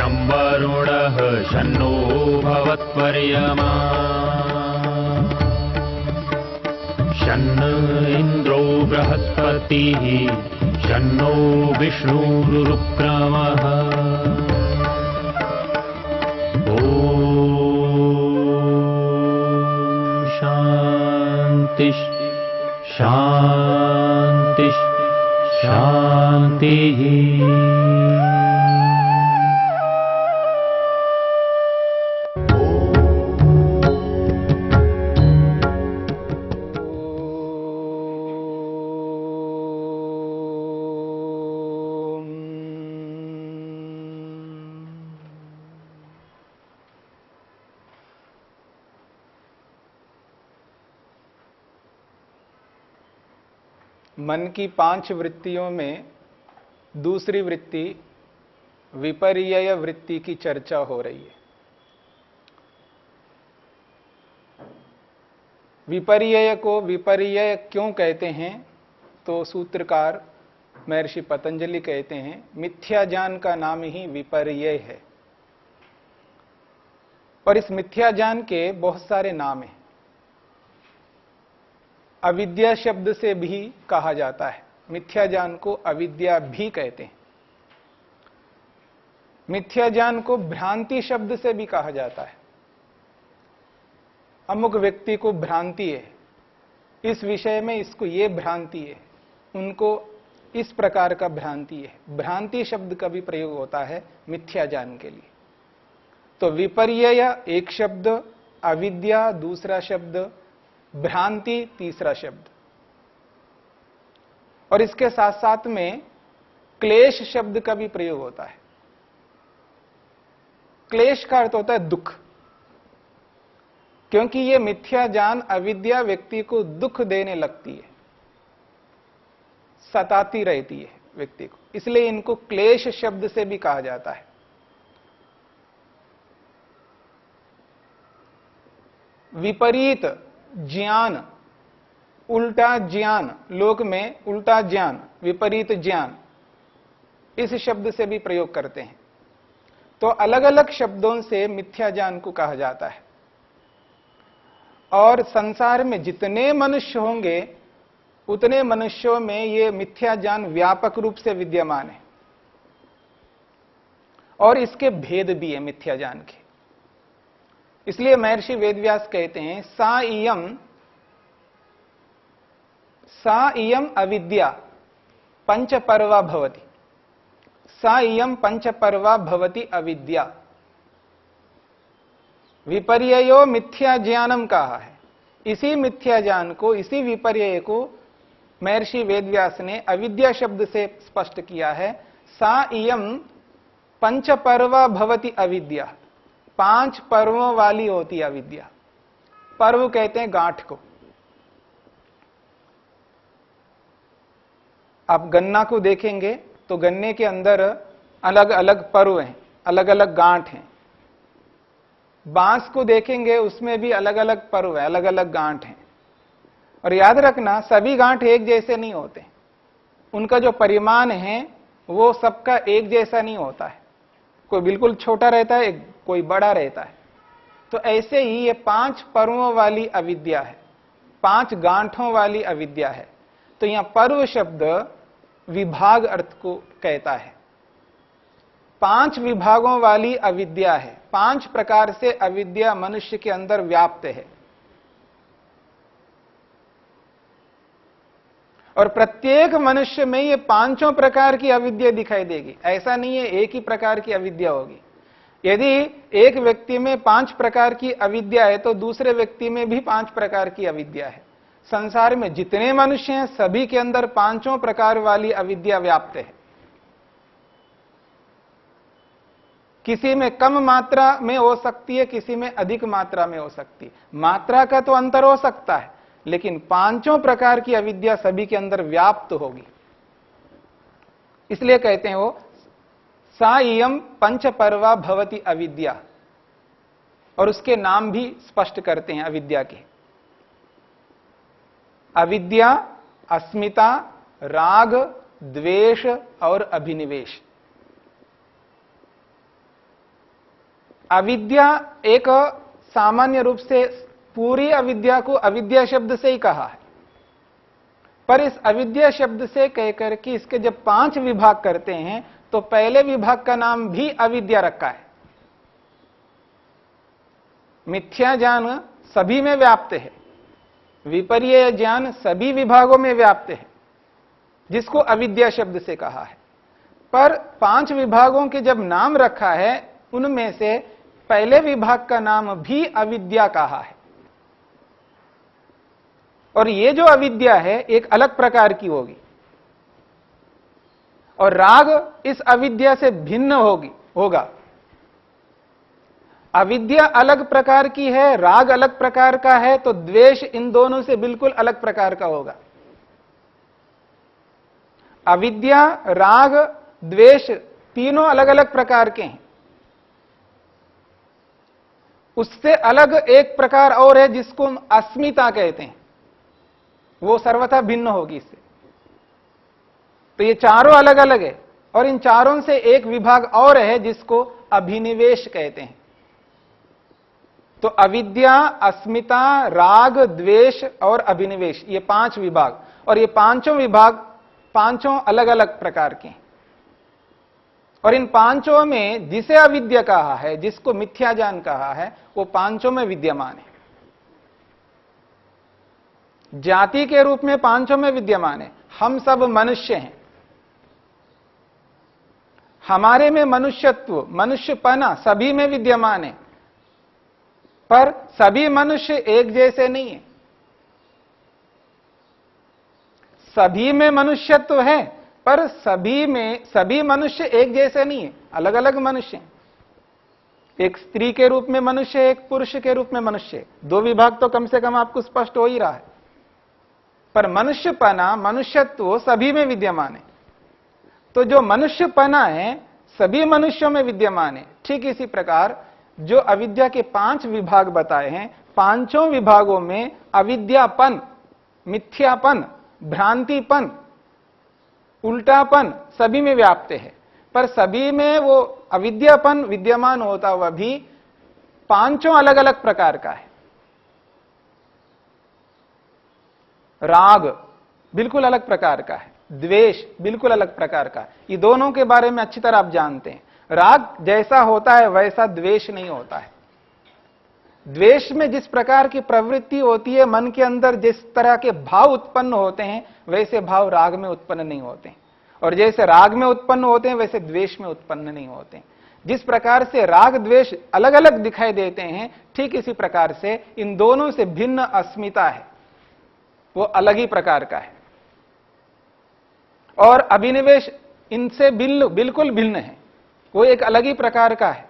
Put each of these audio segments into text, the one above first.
शं वरुणः शन्नो भवत्पर्यमा शन्न इन्द्रो बृहस्पतिः शन्नो विष्णुरुक्रमः ॐ शान्ति शान्ति शान्तिः। मन की 5 वृत्तियों में दूसरी वृत्ति विपर्यय वृत्ति की चर्चा हो रही है। विपर्यय को विपर्यय क्यों कहते हैं? तो सूत्रकार महर्षि पतंजलि कहते हैं मिथ्या ज्ञान का नाम ही विपर्यय है। और इस मिथ्या ज्ञान के बहुत सारे नाम हैं। अविद्या शब्द से भी कहा जाता है, मिथ्या ज्ञान को अविद्या भी कहते हैं। मिथ्या ज्ञान को भ्रांति शब्द से भी कहा जाता है। अमुक व्यक्ति को भ्रांति है, इस विषय में इसको ये भ्रांति है, उनको इस प्रकार का भ्रांति है। भ्रांति शब्द का भी प्रयोग होता है मिथ्या ज्ञान के लिए। तो विपर्यय एक शब्द, अविद्या दूसरा शब्द, भ्रांति तीसरा शब्द। और इसके साथ साथ में क्लेश शब्द का भी प्रयोग होता है। क्लेश का अर्थ होता है दुख, क्योंकि यह मिथ्या ज्ञान अविद्या व्यक्ति को दुख देने लगती है, सताती रहती है व्यक्ति को, इसलिए इनको क्लेश शब्द से भी कहा जाता है। विपरीत ज्ञान, उल्टा ज्ञान, लोक में उल्टा ज्ञान, विपरीत ज्ञान, इस शब्द से भी प्रयोग करते हैं। तो अलग अलग शब्दों से मिथ्या ज्ञान को कहा जाता है। और संसार में जितने मनुष्य होंगे उतने मनुष्यों में ये मिथ्या ज्ञान व्यापक रूप से विद्यमान है। और इसके भेद भी है मिथ्या ज्ञान के। इसलिए महर्षि वेदव्यास कहते हैं सा इयम अविद्या पंचपर्वा भवति, सा इयम पंचपर्वा भवति अविद्या। विपर्ययो मिथ्या ज्ञानम कहा है। इसी मिथ्या ज्ञान को, इसी विपर्यय को महर्षि वेदव्यास ने अविद्या शब्द से स्पष्ट किया है। सा इयम पंचपर्वा भवति अविद्या, 5 पर्वों वाली होती है अविद्या। पर्व कहते हैं गांठ को। आप गन्ना को देखेंगे तो गन्ने के अंदर अलग अलग पर्व हैं, अलग अलग गांठ हैं। बांस को देखेंगे उसमें भी अलग अलग पर्व है, अलग अलग गांठ हैं। और याद रखना सभी गांठ एक जैसे नहीं होते, उनका जो परिमाण है वो सबका एक जैसा नहीं होता है। कोई बिल्कुल छोटा रहता है, कोई बड़ा रहता है। तो ऐसे ही ये 5 पर्वों वाली अविद्या है, 5 गांठों वाली अविद्या है। तो यहां पर्व शब्द विभाग अर्थ को कहता है। 5 विभागों वाली अविद्या है, 5 प्रकार से अविद्या मनुष्य के अंदर व्याप्त है। और प्रत्येक मनुष्य में ये 5 प्रकार की अविद्या दिखाई देगी। ऐसा नहीं है एक ही प्रकार की अविद्या होगी। यदि एक व्यक्ति में 5 प्रकार की अविद्या है तो दूसरे व्यक्ति में भी 5 प्रकार की अविद्या है। संसार में जितने मनुष्य हैं सभी के अंदर 5 प्रकार वाली अविद्या व्याप्त है। किसी में कम मात्रा में हो सकती है, किसी में अधिक मात्रा में हो सकती है। मात्रा का तो अंतर हो सकता है, लेकिन 5 प्रकार की अविद्या सभी के अंदर व्याप्त होगी। इसलिए कहते हैं वो सा इयम पंचपर्वा भवति अविद्या। और उसके नाम भी स्पष्ट करते हैं अविद्या के। अविद्या, अस्मिता, राग, द्वेष और अभिनिवेश। अविद्या एक सामान्य रूप से पूरी अविद्या को अविद्या शब्द से ही कहा है, पर इस अविद्या शब्द से कहकर कि इसके जब 5 विभाग करते हैं तो पहले विभाग का नाम भी अविद्या रखा है। मिथ्या ज्ञान सभी में व्याप्त है, विपर्य ज्ञान सभी विभागों में व्याप्त है, जिसको अविद्या शब्द से कहा है। पर 5 विभागों के जब नाम रखा है उनमें से पहले विभाग का नाम भी अविद्या कहा है। और ये जो अविद्या है एक अलग प्रकार की होगी, और राग इस अविद्या से भिन्न होगा। अविद्या अलग प्रकार की है, राग अलग प्रकार का है, तो द्वेष इन दोनों से बिल्कुल अलग प्रकार का होगा। अविद्या, राग, द्वेष तीनों अलग अलग प्रकार के हैं। उससे अलग एक प्रकार और है जिसको हम अस्मिता कहते हैं, वो सर्वथा भिन्न होगी इससे। तो ये चारों अलग अलग है, और इन चारों से एक विभाग और है जिसको अभिनिवेश कहते हैं। तो अविद्या, अस्मिता, राग, द्वेष और अभिनिवेश, ये 5 विभाग, और ये पांचों विभाग पांचों अलग अलग प्रकार के हैं। और इन पांचों में जिसे अविद्या कहा है, जिसको मिथ्या ज्ञान कहा है, वो पांचों में विद्यमान है। जाति के रूप में पांचों में विद्यमान है। हम सब मनुष्य हैं, हमारे में मनुष्यत्व, मनुष्यपना सभी में विद्यमान है, पर सभी मनुष्य एक जैसे नहीं है। सभी में मनुष्यत्व है, पर सभी मनुष्य एक जैसे नहीं है, अलग अलग मनुष्य हैं। एक स्त्री के रूप में मनुष्य, एक पुरुष के रूप में मनुष्य, 2 विभाग तो कम से कम आपको स्पष्ट हो ही रहा है। पर मनुष्यपना, मनुष्यत्व सभी में विद्यमान है। तो जो मनुष्यपना है सभी मनुष्यों में विद्यमान है। ठीक इसी प्रकार जो अविद्या के 5 विभाग बताए हैं, पांचों विभागों में अविद्यापन, मिथ्यापन, भ्रांतिपन, उल्टापन सभी में व्याप्त है। पर सभी में वो अविद्यापन विद्यमान होता हुआ भी पांचों अलग अलग प्रकार का है। राग बिल्कुल अलग प्रकार का है, द्वेष बिल्कुल अलग प्रकार का है। ये दोनों के बारे में अच्छी तरह आप जानते हैं। राग जैसा होता है वैसा द्वेष नहीं होता है। द्वेष में जिस प्रकार की प्रवृत्ति होती है, मन के अंदर जिस तरह के भाव उत्पन्न होते हैं, वैसे भाव राग में उत्पन्न नहीं होते हैं। और जैसे राग में उत्पन्न होते हैं वैसे द्वेष में उत्पन्न नहीं होते हैं। जिस प्रकार से राग द्वेष अलग अलग दिखाई देते हैं, ठीक इसी प्रकार से इन दोनों से भिन्न अस्मिता है, वो अलग ही प्रकार का है। और अभिनिवेश इनसे बिल्कुल भिन्न है, वो एक अलग ही प्रकार का है।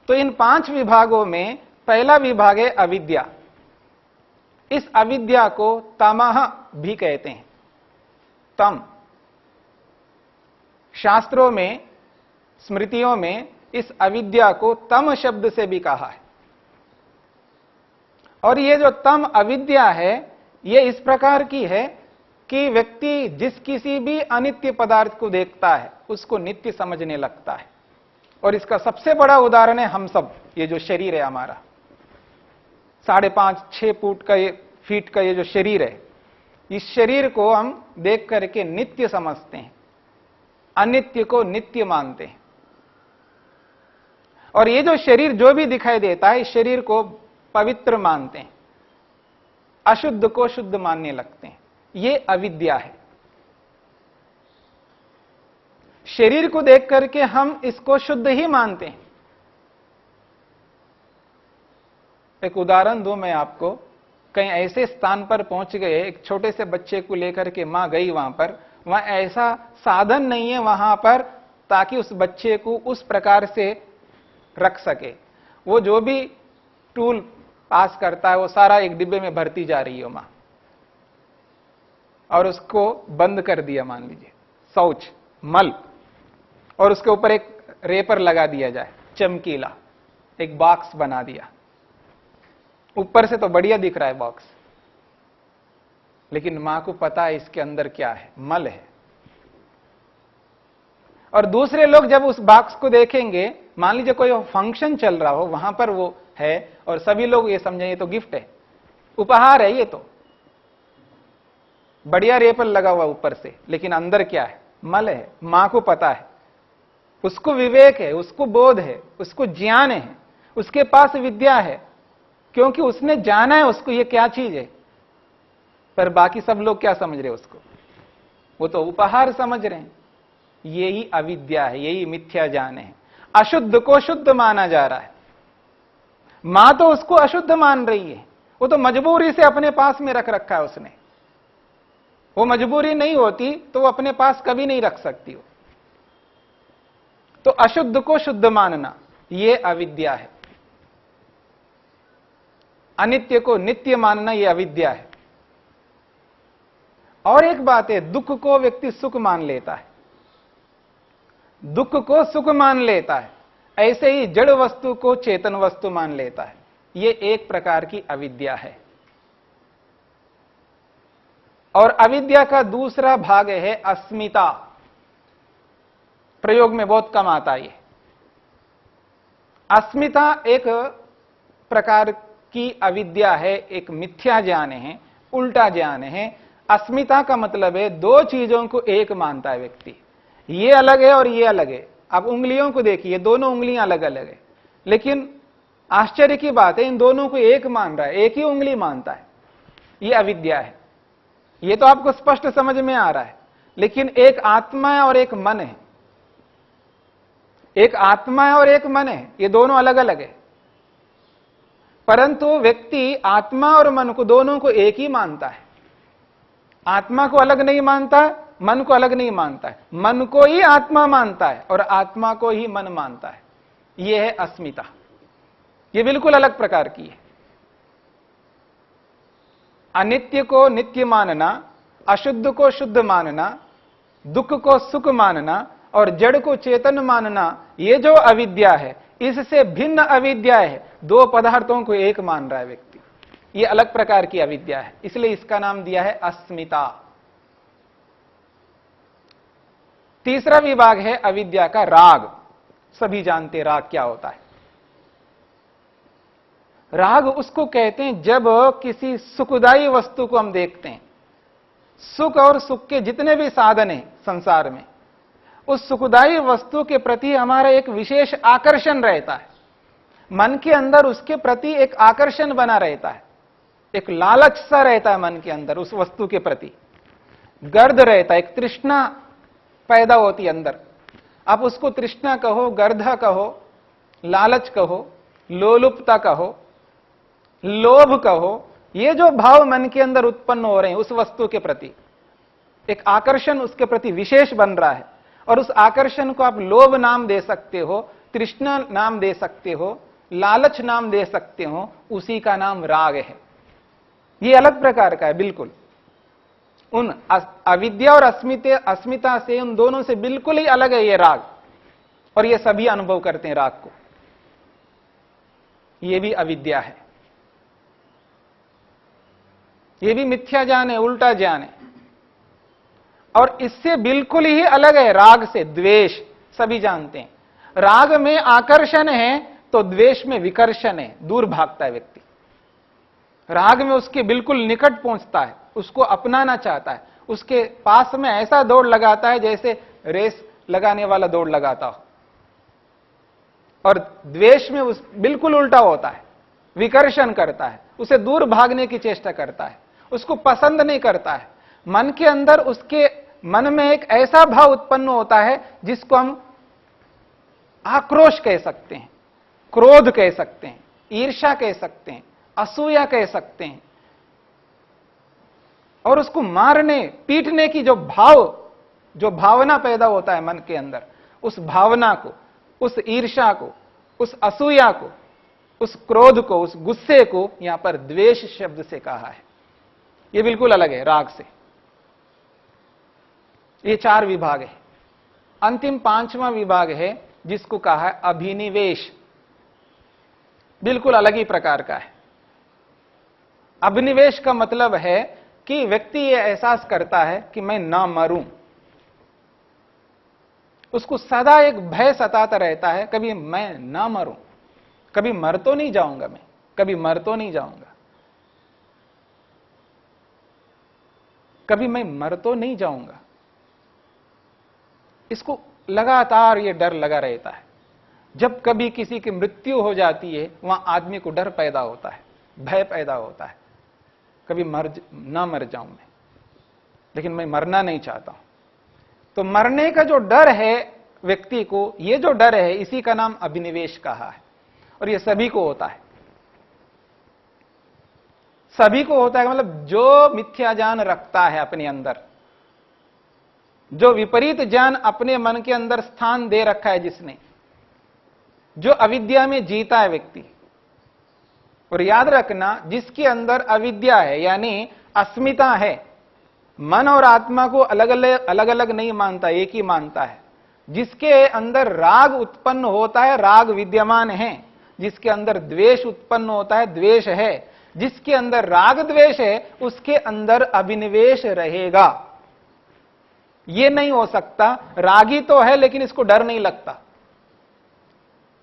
तो इन 5 विभागों में पहला विभाग है अविद्या। इस अविद्या को तमः भी कहते हैं। तम, शास्त्रों में, स्मृतियों में इस अविद्या को तम शब्द से भी कहा है। और ये जो तम अविद्या है, ये इस प्रकार की है कि व्यक्ति जिस किसी भी अनित्य पदार्थ को देखता है उसको नित्य समझने लगता है। और इसका सबसे बड़ा उदाहरण है हम सब, ये जो शरीर है हमारा, 5.5-6 फीट का ये जो शरीर है, इस शरीर को हम देख करके नित्य समझते हैं, अनित्य को नित्य मानते हैं। और ये जो शरीर जो भी दिखाई देता है, इस शरीर को पवित्र मानते हैं, अशुद्ध को शुद्ध मानने लगते हैं। ये अविद्या है। शरीर को देख करके हम इसको शुद्ध ही मानते हैं। एक उदाहरण दूं मैं आपको। कहीं ऐसे स्थान पर पहुंच गए, एक छोटे से बच्चे को लेकर के मां गई वहां ऐसा साधन नहीं है वहां पर ताकि उस बच्चे को उस प्रकार से रख सके। वो जो भी टूल पास करता है वो सारा एक डिब्बे में भरती जा रही है मां, और उसको बंद कर दिया, मान लीजिए शौच, मल, और उसके ऊपर एक रेपर लगा दिया जाए, चमकीला एक बॉक्स बना दिया। ऊपर से तो बढ़िया दिख रहा है बॉक्स, लेकिन मां को पता है इसके अंदर क्या है, मल है। और दूसरे लोग जब उस बॉक्स को देखेंगे, मान लीजिए कोई फंक्शन चल रहा हो, वहां पर वो है और सभी लोग ये समझें ये तो गिफ्ट है, उपहार है, ये तो बढ़िया रेपर लगा हुआ ऊपर से, लेकिन अंदर क्या है? मल है। मां को पता है, उसको विवेक है, उसको बोध है, उसको ज्ञान है, उसके पास विद्या है, क्योंकि उसने जाना है उसको ये क्या चीज है। पर बाकी सब लोग क्या समझ रहे हैं उसको? वो तो उपहार समझ रहे हैं। यही अविद्या है, यही मिथ्या ज्ञान है। अशुद्ध को शुद्ध माना जा रहा है। मां तो उसको अशुद्ध मान रही है, वो तो मजबूरी से अपने पास में रख रखा है उसने। वो मजबूरी नहीं होती तो वो अपने पास कभी नहीं रख सकती हो। तो अशुद्ध को शुद्ध मानना ये अविद्या है। अनित्य को नित्य मानना ये अविद्या है। और एक बात है, दुख को व्यक्ति सुख मान लेता है, दुख को सुख मान लेता है, ऐसे ही जड़ वस्तु को चेतन वस्तु मान लेता है। ये एक प्रकार की अविद्या है। और अविद्या का दूसरा भाग है अस्मिता। प्रयोग में बहुत कम आता है। अस्मिता एक प्रकार की अविद्या है, एक मिथ्या ज्ञान है, उल्टा ज्ञान है। अस्मिता का मतलब है दो चीजों को एक मानता है व्यक्ति, ये अलग है और ये अलग है। आप उंगलियों को देखिए, दोनों उंगलियां अलग अलग है, लेकिन आश्चर्य की बात है इन दोनों को एक मान रहा है, एक ही उंगली मानता है। ये अविद्या है। ये तो आपको स्पष्ट समझ में आ रहा है। लेकिन एक आत्मा है और एक मन है, एक आत्मा है और एक मन है, ये दोनों अलग अलग है। परंतु व्यक्ति आत्मा और मन को दोनों को एक ही मानता है। आत्मा को अलग नहीं मानता, मन को अलग नहीं मानता है। मन को ही आत्मा मानता है और आत्मा को ही मन मानता है। यह है अस्मिता। यह बिल्कुल अलग प्रकार की है। अनित्य को नित्य मानना, अशुद्ध को शुद्ध मानना, दुख को सुख मानना और जड़ को चेतन मानना, यह जो अविद्या है, इससे भिन्न अविद्या है। दो पदार्थों को एक मान रहा है व्यक्ति, यह अलग प्रकार की अविद्या है। इसलिए इसका नाम दिया है अस्मिता। तीसरा विभाग है अविद्या का राग। सभी जानते राग क्या होता है। राग उसको कहते हैं जब किसी सुखदायी वस्तु को हम देखते हैं, सुख और सुख के जितने भी साधन हैं संसार में, उस सुखदायी वस्तु के प्रति हमारा एक विशेष आकर्षण रहता है। मन के अंदर उसके प्रति एक आकर्षण बना रहता है, एक लालच सा रहता है मन के अंदर उस वस्तु के प्रति, गर्द रहता है, एक तृष्णा पैदा होती है अंदर। आप उसको तृष्णा कहो, गर्धा कहो, लालच कहो, लोलुपता कहो, लोभ कहो, ये जो भाव मन के अंदर उत्पन्न हो रहे हैं उस वस्तु के प्रति, एक आकर्षण उसके प्रति विशेष बन रहा है। और उस आकर्षण को आप लोभ नाम दे सकते हो, तृष्णा नाम दे सकते हो, लालच नाम दे सकते हो, उसी का नाम राग है। ये अलग प्रकार का है बिल्कुल। उन अविद्या और अस्मिता से, उन दोनों से बिल्कुल ही अलग है ये राग। और ये सभी अनुभव करते हैं राग को। ये भी अविद्या है, ये भी मिथ्या ज्ञान है, उल्टा ज्ञान है। और इससे बिल्कुल ही अलग है राग से द्वेष। सभी जानते हैं राग में आकर्षण है तो द्वेष में विकर्षण है, दूर भागता है व्यक्ति। राग में उसके बिल्कुल निकट पहुंचता है, उसको अपनाना चाहता है, उसके पास में ऐसा दौड़ लगाता है जैसे रेस लगाने वाला दौड़ लगाता हो। और द्वेष में उस बिल्कुल उल्टा होता है, विकर्षण करता है, उसे दूर भागने की चेष्टा करता है, उसको पसंद नहीं करता है। मन के अंदर उसके मन में एक ऐसा भाव उत्पन्न होता है जिसको हम आक्रोश कह सकते हैं, क्रोध कह सकते हैं, ईर्ष्या कह सकते हैं, असूया कह सकते हैं। और उसको मारने पीटने की जो भावना पैदा होता है मन के अंदर, उस भावना को, उस ईर्ष्या को, उस असूया को, उस क्रोध को, उस गुस्से को यहां पर द्वेष शब्द से कहा है। यह बिल्कुल अलग है राग से। ये चार विभाग है। अंतिम पांचवां विभाग है जिसको कहा है अभिनिवेश। बिल्कुल अलग ही प्रकार का है। अभिनिवेश का मतलब है कि व्यक्ति यह एहसास करता है कि मैं ना मरूं, उसको सदा एक भय सताता रहता है, कभी मैं ना मरूं, कभी मर तो नहीं जाऊंगा, मैं कभी मर तो नहीं जाऊंगा, कभी मैं मर तो नहीं जाऊंगा। इसको लगातार ये डर लगा रहता है। जब कभी किसी की मृत्यु हो जाती है, वहां आदमी को डर पैदा होता है, भय पैदा होता है, कभी ना मर जाऊं मैं, लेकिन मैं मरना नहीं चाहता हूं। तो मरने का जो डर है व्यक्ति को, ये जो डर है, इसी का नाम अभिनिवेश कहा है। और ये सभी को होता है, सभी को होता है। मतलब जो मिथ्या ज्ञान रखता है अपने अंदर, जो विपरीत ज्ञान अपने मन के अंदर स्थान दे रखा है जिसने, जो अविद्या में जीता है व्यक्ति। और याद रखना, जिसके अंदर अविद्या है यानी अस्मिता है, मन और आत्मा को अलग अलग नहीं मानता, एक ही मानता है। जिसके अंदर राग उत्पन्न होता है, राग विद्यमान है। जिसके अंदर द्वेष उत्पन्न होता है, द्वेष है। जिसके अंदर राग द्वेष है, उसके अंदर अभिनिवेश रहेगा। यह नहीं हो सकता रागी तो है लेकिन इसको डर नहीं लगता,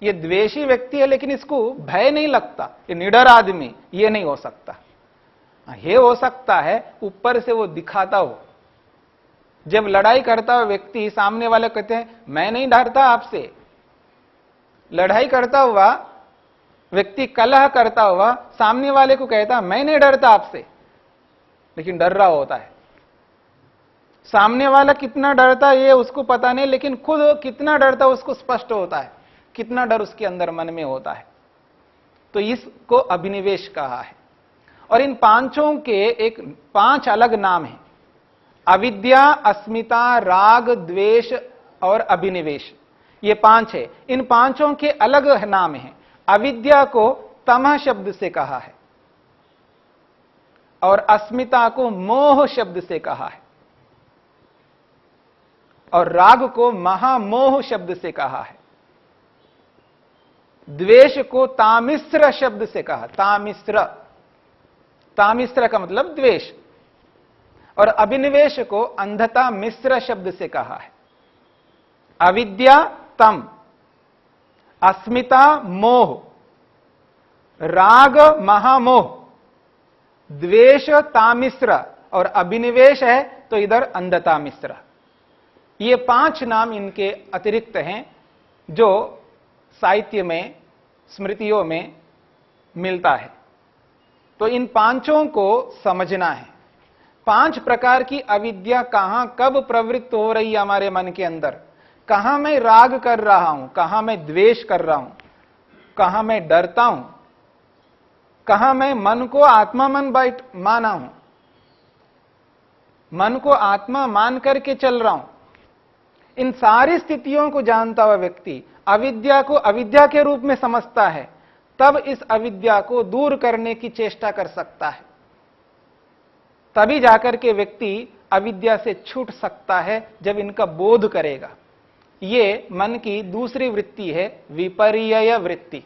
ये द्वेषी व्यक्ति है लेकिन इसको भय नहीं लगता, ये निडर आदमी, ये नहीं हो सकता। ये हो सकता है ऊपर से वो दिखाता हो। जब लड़ाई करता हुआ व्यक्ति, सामने वाले कहते हैं मैं नहीं डरता आपसे, लड़ाई करता हुआ व्यक्ति, कलह करता हुआ सामने वाले को कहता मैं नहीं डरता आपसे, लेकिन डर रहा होता है। सामने वाला कितना डरता है ये उसको पता नहीं, लेकिन खुद कितना डरता है उसको स्पष्ट होता है, कितना डर उसके अंदर मन में होता है। तो इसको अभिनिवेश कहा है। और इन पांचों के एक 5 अलग नाम हैं: अविद्या, अस्मिता, राग, द्वेष और अभिनिवेश। ये 5 है। इन पांचों के अलग नाम हैं। अविद्या को तमः शब्द से कहा है, और अस्मिता को मोह शब्द से कहा है, और राग को महामोह शब्द से कहा है। द्वेष को तामिश्र शब्द से कहा, तामिश्र, तामिश्र का मतलब द्वेष। और अभिनिवेश को अंधता मिश्र शब्द से कहा है। अविद्या तम, अस्मिता मोह, राग महामोह, द्वेष तामिश्र, और अभिनिवेश है तो इधर अंधता मिश्र। ये 5 नाम इनके अतिरिक्त हैं जो साहित्य में, स्मृतियों में मिलता है। तो इन पांचों को समझना है। 5 प्रकार की अविद्या कहां कब प्रवृत्त हो रही है हमारे मन के अंदर, कहां मैं राग कर रहा हूं, कहां मैं द्वेष कर रहा हूं, कहां मैं डरता हूं, कहां मैं मन को आत्मा मन बाइट माना हूं, मन को आत्मा मान करके चल रहा हूं। इन सारी स्थितियों को जानता हुआ व्यक्ति अविद्या को अविद्या के रूप में समझता है, तब इस अविद्या को दूर करने की चेष्टा कर सकता है। तभी जाकर के व्यक्ति अविद्या से छूट सकता है, जब इनका बोध करेगा। ये मन की दूसरी वृत्ति है, विपर्यय वृत्ति।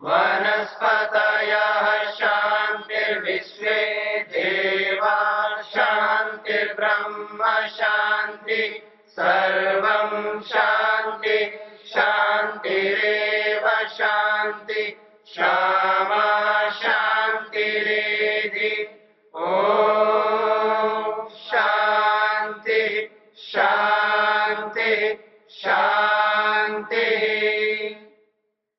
वनस्पतयः शान्तिर्विश्वे देवा शान्तिर्ब्रह्म शान्तिः।